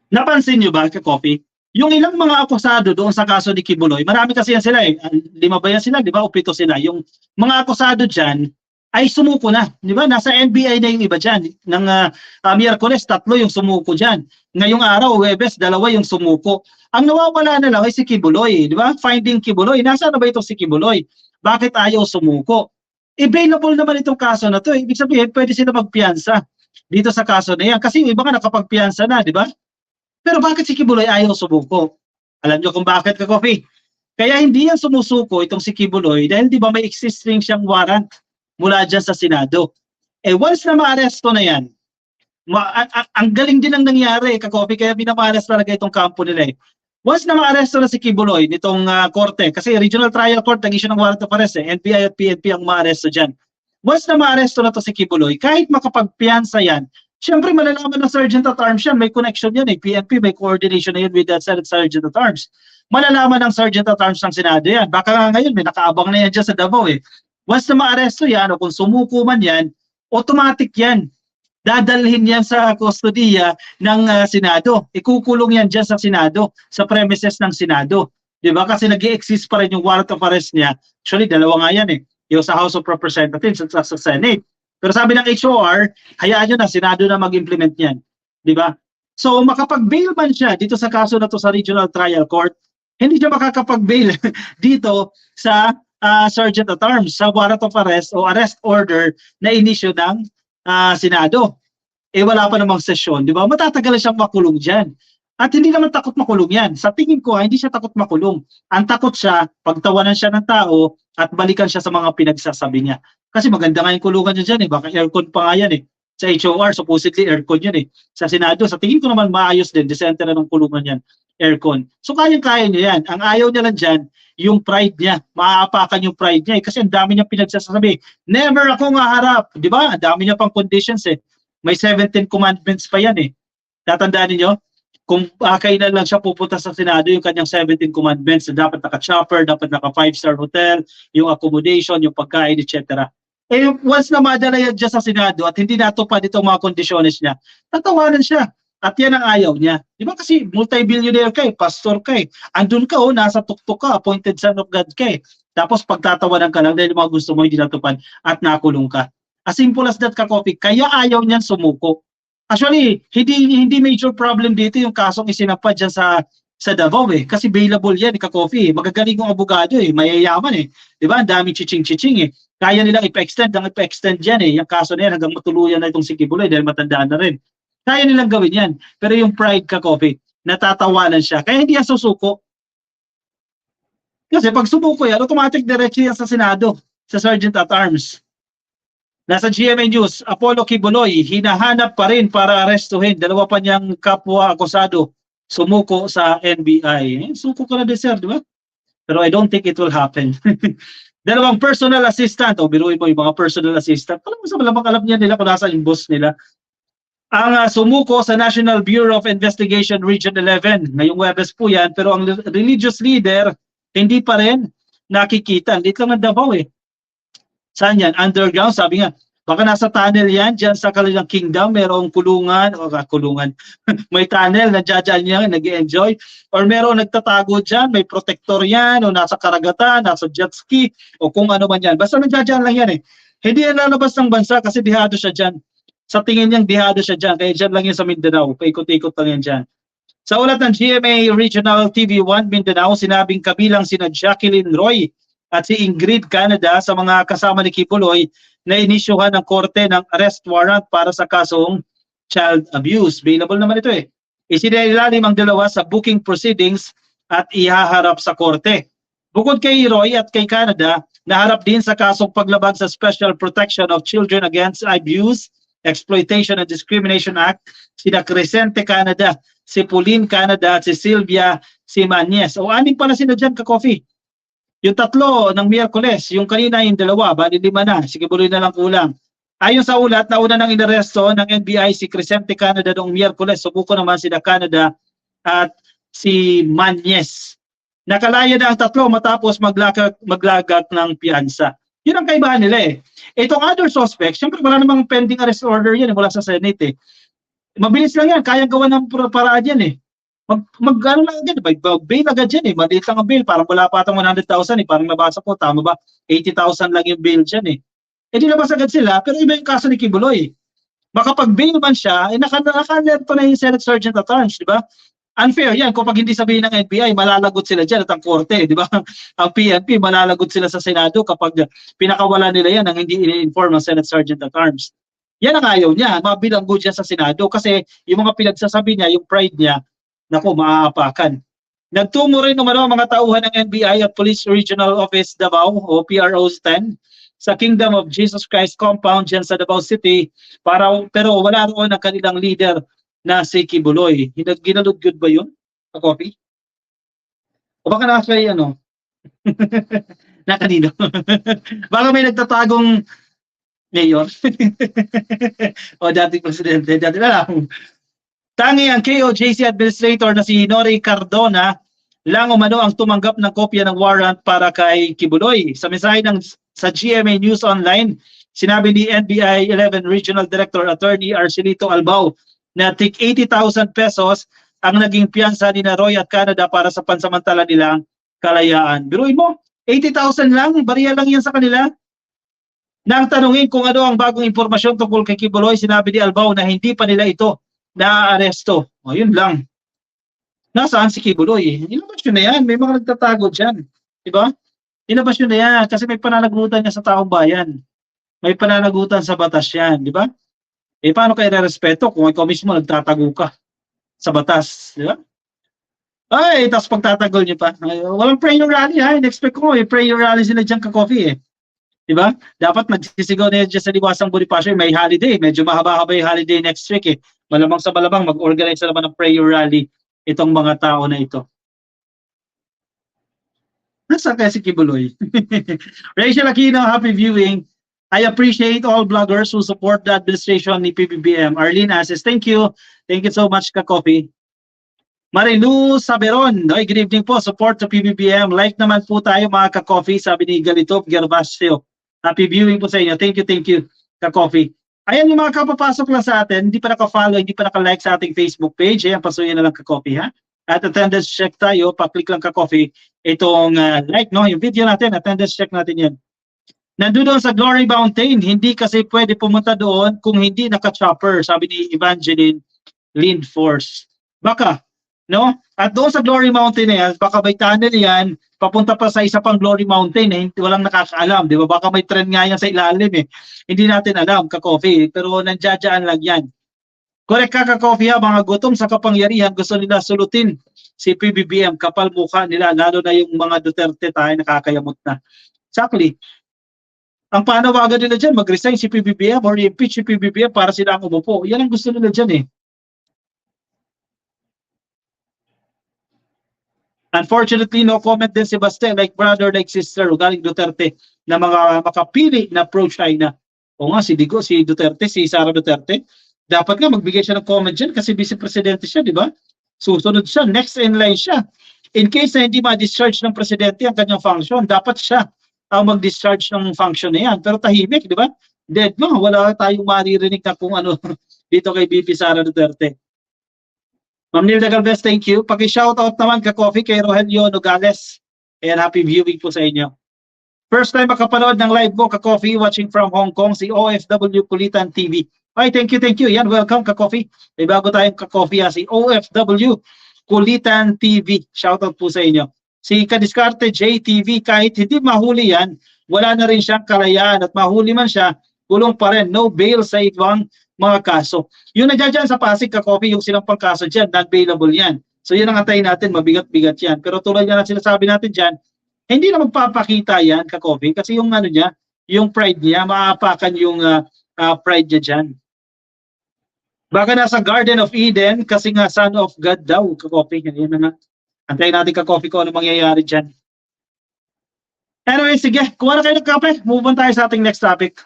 Napansin nyo ba, ka-copy? Yung ilang mga akusado doon sa kaso ni Kibuloy, marami kasi yan sila eh. 5 ba yan sila, di ba? O 7 sila. Yung mga akusado dyan ay sumuko na. Di ba? Nasa NBI na yung iba dyan. Ng Miyerkules, 3 yung sumuko dyan. Ngayong araw, Huwebes, 2 yung sumuko. Ang nawawala na lang ay si Kibuloy. Di ba? Finding Kibuloy. Nasaan na ba itong si Kibuloy? Bakit ayaw sumuko? Available naman itong kaso na to. Ibig sabihin, pwede sila magpiyansa dito sa kaso na yan. Kasi yung iba nga nakapagpiyansa na, di ba? Pero bakit si Kibuloy ayaw sumuko? Alam nyo kung bakit, ka-copy? Kaya hindi yan sumusuko itong si Kibuloy dahil di ba may existing siyang warrant mula dyan sa Senado. Eh once na maaresto na yan, ang galing din ang nangyari, ka-copy, kaya pinamalas talaga itong kampo nila eh. Once na maaresto na si Kibuloy nitong korte, kasi Regional Trial Court nag-issue ng warrant of arrest eh, NBI at PNP ang maaresto dyan. Once na maaresto na to si Kibuloy, kahit makapagpiyansa yan, siyempre malalaman ng Sergeant at Arms yan, may connection yan eh, PNP, may coordination na yan with the Senate Sergeant at Arms. Malalaman ng Sergeant at Arms ng Senado yan. Baka nga ngayon may nakaabang na yan dyan sa Davao eh. Once na maaresto yan, o kung sumuko man yan, automatic yan. Dadalhin yan sa kustodiya ng Senado. Ikukulong yan dyan sa Senado, sa premises ng Senado. Diba? Kasi nag-i-exist pa rin yung warrant of arrest niya. Actually, 2 nga yan eh. Yung sa House of Representatives at sa Senate. Pero sabi ng HOR, hayaan nyo na, Senado na mag-implement yan. Diba? So, makapag-bail man siya dito sa kaso na to sa Regional Trial Court, hindi siya makakapag-bail dito sa Sergeant at Arms, sa warrant of arrest o arrest order na inisyo ng Senado. Eh wala pa namang sesyon, di ba? Matatagal siyang makulong dyan. At hindi naman takot makulong yan. Sa tingin ko, hindi siya takot makulong. Ang takot siya, pagtawanan siya ng tao at balikan siya sa mga pinagsasabi niya. Kasi maganda nga yung kulungan niya dyan eh. Baka aircon pa nga yan eh. Sa HOR, supposedly aircon yun eh. Sa Senado, sa tingin ko naman maayos din. Decente na ng kulungan yan. Aircon. So kayang-kaya niya yan. Ang ayaw niya lang dyan, yung pride niya. Maaapakan yung pride niya eh. Kasi ang dami niyang pinagsasabi. Never ako haharap. Di ba? Ang dami niya pang conditions eh. May 17 commandments pa yan eh. Tatandaan niyo? Kung kailan lang siya pupunta sa Senado, yung kanyang 17 commandments, na dapat naka-chopper, dapat naka-5-star hotel, yung accommodation, yung pagkain, etc. Eh, once na madala yan dyan sa Senado at hindi natupad itong mga kondisyones niya, tatawanan siya. At yan ang ayaw niya. Di ba kasi multi-billionaire ka eh, pastor ka eh. Andun ka nasa tuktok ka, appointed son of God ka eh. Tapos pagtatawanan ka lang dahil mga gusto mo hindi natupad at nakulong ka. As simple as that, ka-copy. Kaya ayaw niyan sumuko. Actually, hindi major problem dito yung kasong isinampa dyan sa Davao eh. Kasi bailable yan, ka-copy. Magagaling yung abogado eh. Mayayaman eh. Di ba? Ang daming chiching-chiching eh. Kaya nilang ipa-extend yan eh. Yung kaso na yan hanggang matuluyan na itong si Kibuloy dahil matandaan na rin. Kaya nilang gawin yan. Pero yung pride, ka-copy, natatawanan siya. Kaya hindi yan susuko. Kasi pag sumuko yan, automatic diretso yan sa Senado, sa Sergeant at Arms. Nasa GMA News, Apollo Kibuloy, hinahanap pa rin para arestuhin. 2 pa niyang kapwa akusado sumuko sa NBI. Suko ka na din, sir, di ba? Pero I don't think it will happen. 2 personal assistant, biruin mo yung mga personal assistant. Alam mo sa malamang alam niya nila kung nasa yung boss nila. Ang sumuko sa National Bureau of Investigation Region 11. Ngayong Huwebes po yan, pero ang religious leader, hindi pa rin nakikita. Dito lang ang Davao eh. Saan yan? Underground, sabi nga. Baka nasa tunnel yan, dyan sa kanilang kingdom, merong kulungan, kulungan. May tunnel, nadyan yan, nag-enjoy. Or merong nagtatago dyan, may protector yan, o nasa karagatan, nasa jet ski, o kung ano man yan. Basta nadyan lang yan eh. Hindi yan lalabas ng bansa kasi dihado siya dyan. Sa tingin niyang dihado siya dyan, kaya dyan lang yan sa Mindanao. Paikot-ikot lang yan dyan. Sa ulat ng GMA Regional TV1 Mindanao, sinabing kabilang sina Jacqueline Roy at si Ingrid Canada sa mga kasama ni Kibuloy na inisyuhan ng korte ng arrest warrant para sa kasong child abuse. Available naman ito eh. Isinailalim ang 2 sa booking proceedings at ihaharap sa korte. Bukod kay Roy at kay Canada, naharap din sa kasong paglabag sa Special Protection of Children Against Abuse, Exploitation and Discrimination Act, sina Crescente Canada, si Pauline Canada at si Sylvia Simanes. O 6 pala sila dyan, ka-coffee. Yung 3 ng Miyerkules, yung kanina yung 2, bali 5 na, sige buloy na lang kulang. Ayon sa ulat, nauna nang inaresto ng NBI si Crescente Canada noong Miyerkules, subuko naman sina Canada at si Mañez. Nakalaya na ang 3 matapos maglagat ng piyansa. Yun ang kaibahan nila eh. Itong other suspects, syempre wala namang pending arrest order yan, wala sa Senate eh. Mabilis lang yan, kayang gawa ng paraan yan eh. Ano lang yan, bail agad yan eh, maliit lang ang bail, parang wala pa atang 100,000 eh, parang nabasa ko, tama ba? 80,000 lang yung bail dyan eh. Eh di labas agad sila, pero iba yung kaso ni Kibuloy. Makapag-bail man siya, eh nakalerto na yung Senate Sergeant at Arms, di ba? Unfair yan, kung pag hindi sabihin ng NBI, malalagot sila dyan at ang korte, di ba? Ang PNP, malalagot sila sa Senado kapag pinakawala nila yan ang hindi ini-inform ng Senate Sergeant at Arms. Yan ang ayaw niya, mabilanggo dyan sa Senado kasi yung mga pinagsasabi niya, yung pride niya, naku, maaapakan. Nagtungo rin naman ang mga tauhan ng NBI at Police Regional Office Davao o PROs 10 sa Kingdom of Jesus Christ compound dyan sa Davao City pero wala roon ang kanilang leader na si Kibuloy. Ginalugod ba yun? A copy? O baka nasa ano? Na kanino? Baka may nagtatagong mayor? O dating presidente? Dati na lang. Tangi ang KOJC administrator na si Nori Cardona lang umano ang tumanggap ng kopya ng warrant para kay Kibuloy. Sa mensahe sa GMA News Online, sinabi ni NBI 11 Regional Director Attorney Arcelito Albao na tig 80,000 pesos ang naging piyansa ni Roy at Canada para sa pansamantala nilang kalayaan. Biruin mo, 80,000 lang, bariya lang yan sa kanila. Nang tanungin kung ano ang bagong impormasyon tungkol kay Kibuloy, sinabi ni Albao na hindi pa nila ito na-aresto. O, yun lang. Nasaan si Kibuloy? Ilabas yun na yan. May mga nagtatago dyan. Diba? Ilabas yun na yan kasi may pananagutan niya sa taong bayan. May pananagutan sa batas yan. Diba? Eh, paano kayo re-respeto kung ikaw mismo nagtatago ka sa batas? Diba? Ay, tapos pagtatagol niyo pa. Ay, walang prayer rally ha. In-expect ko, prayer rally sila dyan ka-coffee eh. Diba? Dapat magsisigaw na dyan sa Liwasang Bonifacio. May holiday. Medyo mahaba-haba yung holiday next week eh. Malamang sa malamang mag-organize na naman ng prayer rally itong mga tao na ito. Nasaan kaya si Kibuloy? Rachel Aquino, happy viewing. I appreciate all bloggers who support the administration ni PBBM. Arlene Ases, thank you. Thank you so much, Ka-Coffee. Marilu Saberon, good evening po. Support to PBBM. Like naman po tayo mga Ka-Coffee, sabi ni Galito Gervasio. Happy viewing po sa inyo. Thank you, Ka-Coffee. Ayan yung mga kapapasok lang sa atin, hindi pa naka-follow, hindi pa naka-like sa ating Facebook page. Ayan, pasuyin na lang Ka-Coffee ha. At attendance check tayo, pa-click lang Ka-Coffee. Itong like, no? Yung video natin, attendance check natin yan. Nandun sa Glory Mountain, hindi kasi pwede pumunta doon kung hindi naka-chopper, sabi ni Evangeline Lindforce. Baka, no? At doon sa Glory Mountain na yan, baka may tunnel yan, papunta pa sa isa pang Glory Mountain eh, walang nakakaalam, di ba? Baka may trend nga yan sa ilalim eh. Hindi natin alam, Ka-Coffee, pero nandiyan lang yan. Correct ka, Ka-Coffee ha, mga gutom sa kapangyarihan, gusto nila sulutin si PBBM, kapal mukha nila, lalo na yung mga Duterte tayo nakakayamot na. Exactly. Ang panawagan nila dyan, mag-resign si PBBM or impeach si PBBM para sila ang umupo. Yan ang gusto nila dyan eh. Unfortunately, no comment din si Baste, like brother, like sister, galing Duterte, na mga makapili na pro-China. O nga, si Digo, si Duterte, si Sara Duterte, dapat nga magbigay siya ng comment dyan kasi vice-presidente siya, di ba? Susunod siya, next in line siya. In case na hindi ma-discharge ng presidente ang kanyang function, dapat siya ang mag-discharge ng function na yan. Pero tahimik, di ba? Dead mo, wala tayong maririnig na kung ano dito kay BP Sara Duterte. Ma'am Nilda Galvez, thank you. Paki-shoutout naman Ka-Coffee kay Rogelio Nogales. And happy viewing po sa inyo. First time makapanood ng live mo, Ka-Coffee, watching from Hong Kong, si OFW Kulitan TV. Ay, thank you. Yan, welcome Ka-Coffee. May bago tayong Ka-Coffee si OFW Kulitan TV. Shoutout po sa inyo. Si Kadiskarte JTV, kahit hindi mahuli yan, wala na rin siyang kalayaan at mahuli man siya, gulong pa rin. No bail sa ibang mga kaso. Yung nandiyan sa Pasig, Ka-Coffee, yung sinampang kaso dyan, non-bailable yan. So yun ang antayin natin, mabigat-bigat yan. Pero tulad yan ang sinasabi natin dyan, hindi na magpapakita yan, Ka-Coffee, kasi yung ano niya, yung pride niya, maapakan yung pride niya dyan. Baka nasa Garden of Eden, kasi nga son of God daw, Ka-Coffee. Yan na. Antayin natin, Ka-Coffee, kung ano mangyayari dyan. Anyway, sige, kuha na kayo ng kape. Move on tayo sa ating next topic.